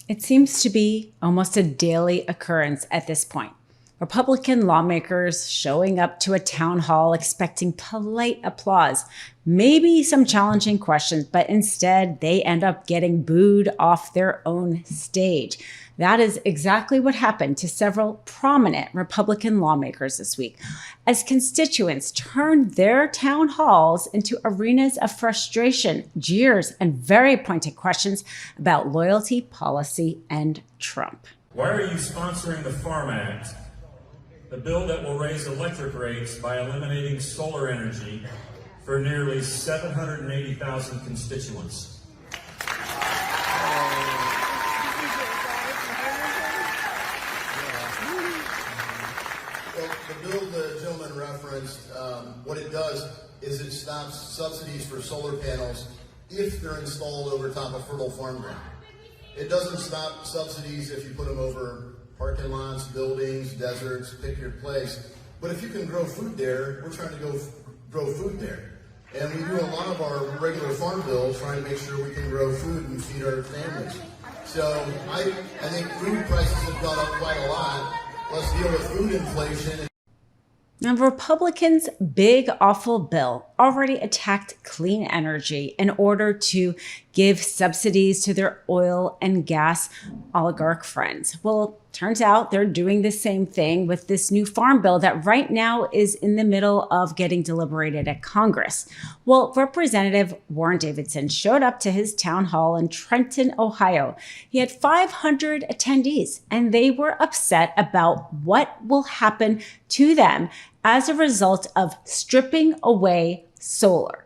It seems to be almost a daily occurrence at this point. Republican lawmakers showing up to a town hall expecting polite applause, maybe some challenging questions, but instead they end up getting booed off their own stage. That is exactly what happened to several prominent Republican lawmakers this week, as constituents turned their town halls into arenas of frustration, jeers, and very pointed questions about loyalty, policy, and Trump. Why are you sponsoring the Farm Act, the bill that will raise electric rates by eliminating solar energy for nearly 780,000 constituents? Well, the bill the gentleman referenced, what it does is it stops subsidies for solar panels if they're installed over top of fertile farmland. It doesn't stop subsidies if you put them over parking lots, buildings, deserts, pick your place. But if you can grow food there, we're trying to grow food there. And we do a lot of our regular farm bills trying to make sure we can grow food and feed our families. So I think food prices have gone up quite a lot. Let's deal with food inflation. Now, Republicans' big, awful bill already attacked clean energy in order to give subsidies to their oil and gas oligarch friends. Well, turns out they're doing the same thing with this new farm bill that right now is in the middle of getting deliberated at Congress. Well, Representative Warren Davidson showed up to his town hall in Trenton, Ohio. He had 500 attendees, and they were upset about what will happen to them as a result of stripping away solar.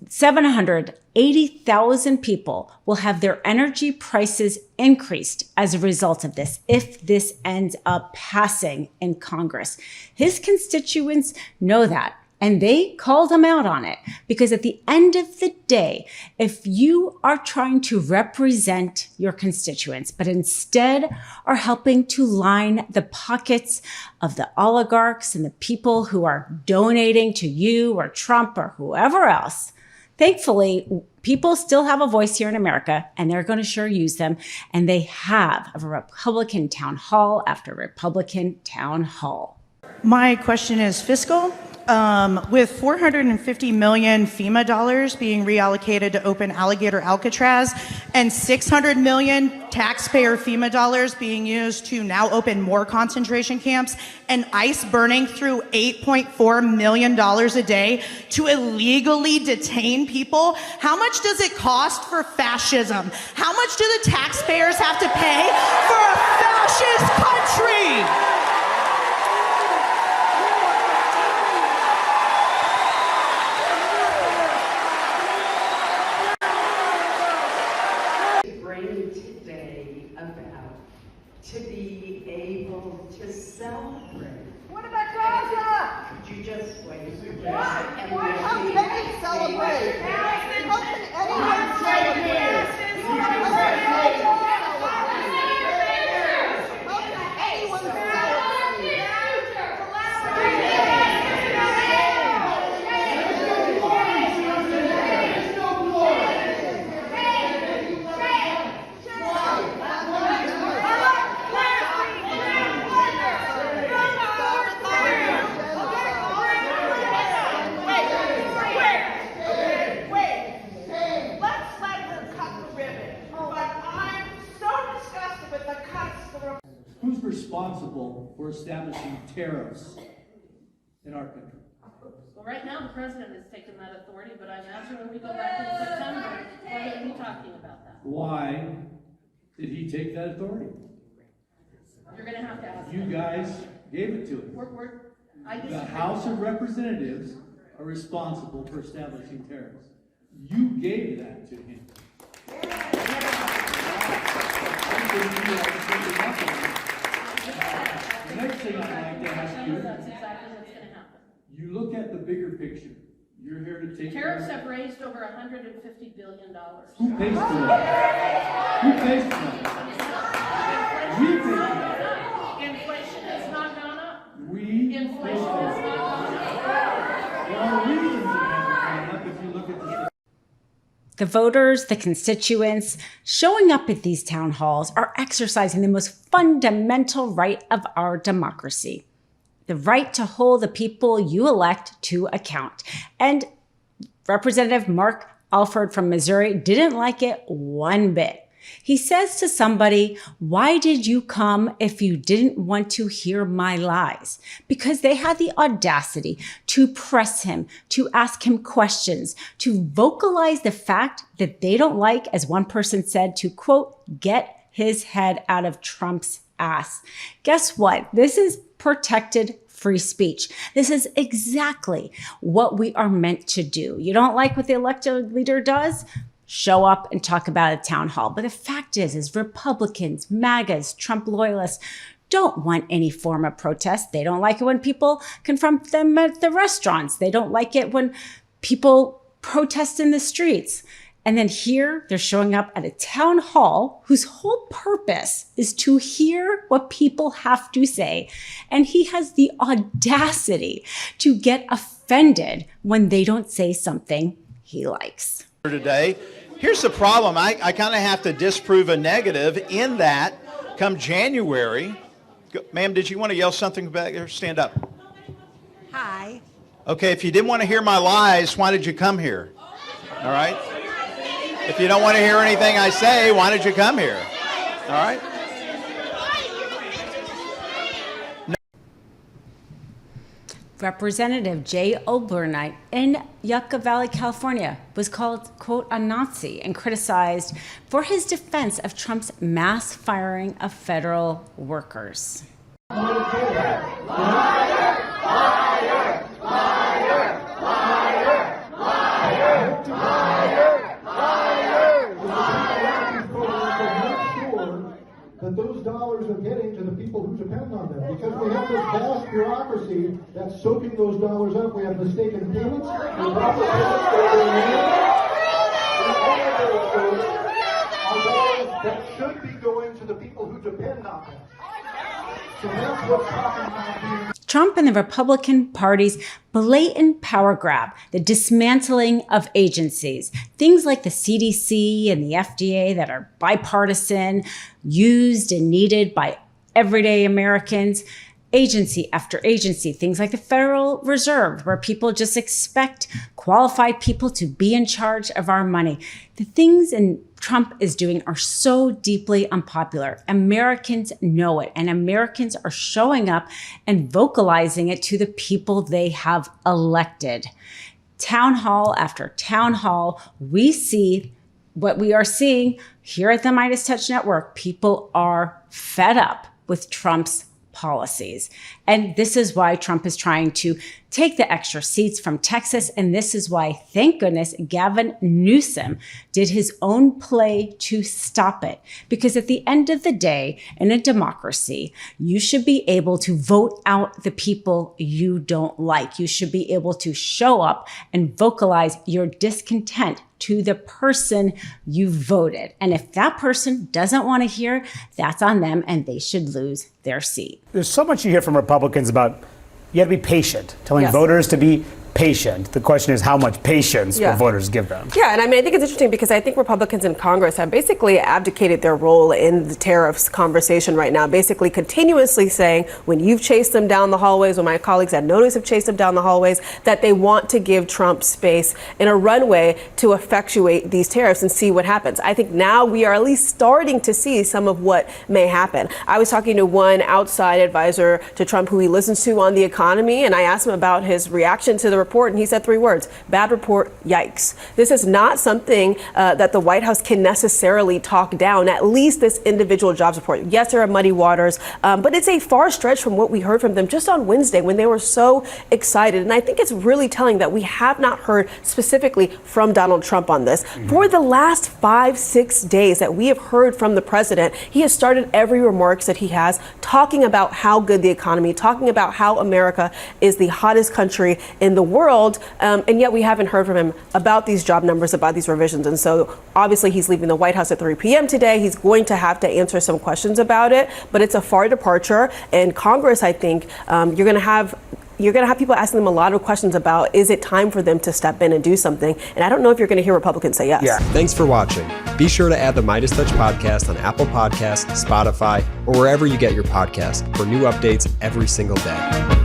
780,000 people will have their energy prices increased as a result of this if this ends up passing in Congress. His constituents know that, and they called him out on it, because at the end of the day, if you are trying to represent your constituents, but instead are helping to line the pockets of the oligarchs and the people who are donating to you or Trump or whoever else, thankfully, people still have a voice here in America, and they're going to sure use them. And they have a Republican town hall after Republican town hall. My question is fiscal. With 450 million FEMA dollars being reallocated to open Alligator Alcatraz and 600 million taxpayer FEMA dollars being used to now open more concentration camps, and ICE burning through $8.4 million a day to illegally detain people, how much does it cost for fascism? How much do the taxpayers have to pay for a fascist country? To be able to celebrate. What about Gaza? Could you just wait? Why? How can they celebrate? How can anyone celebrate? How can anyone Who's responsible for establishing tariffs in our country? Well, right now the president has taken that authority, but I imagine when we go back in September, we're going to be talking about that. Why did he take that authority? You're going to have to ask You him. guys gave it to him. The House of Representatives are responsible for establishing tariffs. You gave that to him. The next thing I'd like to ask you, That's exactly what's going to happen. you look at the bigger picture. You're here to take Tariffs have raised over $150 billion. Who pays for that? Who pays for that? We pay for that. Inflation has not gone up. Inflation has not gone up. There are reasons it hasn't gone up if you look at the The voters, the constituents, showing up at these town halls are exercising the most fundamental right of our democracy, the right to hold the people you elect to account. And Representative Mark Alford from Missouri didn't like it one bit. He says to somebody, "Why did you come if you didn't want to hear my lies?" Because they had the audacity to press him, to ask him questions, to vocalize the fact that they don't like, as one person said, to quote, get his head out of Trump's ass. Guess what? This is protected free speech. This is exactly what we are meant to do. You don't like what the elected leader does? Show up and talk about it at town hall. But the fact is Republicans, MAGAs, Trump loyalists don't want any form of protest. They don't like it when people confront them at the restaurants. They don't like it when people protest in the streets. And then here they're showing up at a town hall whose whole purpose is to hear what people have to say. And he has the audacity to get offended when they don't say something he likes. Today, here's the problem. I kind of have to disprove a negative in that come January. Ma'am, did you want to yell something back there? Stand up. Hi. Okay, if you didn't want to hear my lies, why did you come here? All right? If you don't want to hear anything I say, why did you come here? All right? Representative Jay Obernight in Yucca Valley, California, was called, quote, a Nazi and criticized for his defense of Trump's mass firing of federal workers. That those dollars are getting to the people who depend on them. Because we have this vast bureaucracy that's soaking those dollars up. We have mistaken payments, improper payments that are being made. And all of those are dollars that should be going to the people who depend on them. So that's what's talking about here. Trump and the Republican Party's blatant power grab, the dismantling of agencies, things like the CDC and the FDA that are bipartisan, used and needed by everyday Americans, agency after agency, things like the Federal Reserve, where people just expect qualified people to be in charge of our money. The things Trump is doing are so deeply unpopular. Americans know it, and Americans are showing up and vocalizing it to the people they have elected. Town hall after town hall, we see what we are seeing here at the MeidasTouch Network. People are fed up with Trump's policies. And this is why Trump is trying to take the extra seats from Texas. And this is why, thank goodness, Gavin Newsom did his own play to stop it. Because at the end of the day, in a democracy, you should be able to vote out the people you don't like. You should be able to show up and vocalize your discontent to the person you voted. And if that person doesn't want to hear, that's on them and they should lose their seat. There's so much you hear from Republicans about you got to be patient, telling voters to be patient. The question is how much patience will voters give them? Yeah, and I mean, I think it's interesting because I think Republicans in Congress have basically abdicated their role in the tariffs conversation right now, basically continuously saying when you've chased them down the hallways, when my colleagues at Notice have chased them down the hallways, that they want to give Trump space in a runway to effectuate these tariffs and see what happens. I think now we are at least starting to see some of what may happen. I was talking to one outside advisor to Trump who he listens to on the economy, and I asked him about his reaction to the report, and he said 3 words: bad report, yikes. This is not something that the White House can necessarily talk down, at least this individual jobs report. Yes, there are muddy waters, but it's a far stretch from what we heard from them just on Wednesday when they were so excited. And I think it's really telling that we have not heard specifically from Donald Trump on this. For the last 5-6 days that we have heard from the president, he has started every remarks that he has talking about how good the economy, talking about how America is the hottest country in the world, and yet we haven't heard from him about these job numbers, about these revisions. And so obviously he's leaving the White House at 3 p.m. today. He's going to have to answer some questions about it, but it's a far departure. And Congress, I think, you're going to have you're going to have people asking them a lot of questions about, is it time for them to step in and do something? And I don't know if you're going to hear Republicans say yes. Yeah. Thanks for watching. Be sure to add the MeidasTouch podcast on Apple Podcasts, Spotify, or wherever you get your podcasts for new updates every single day.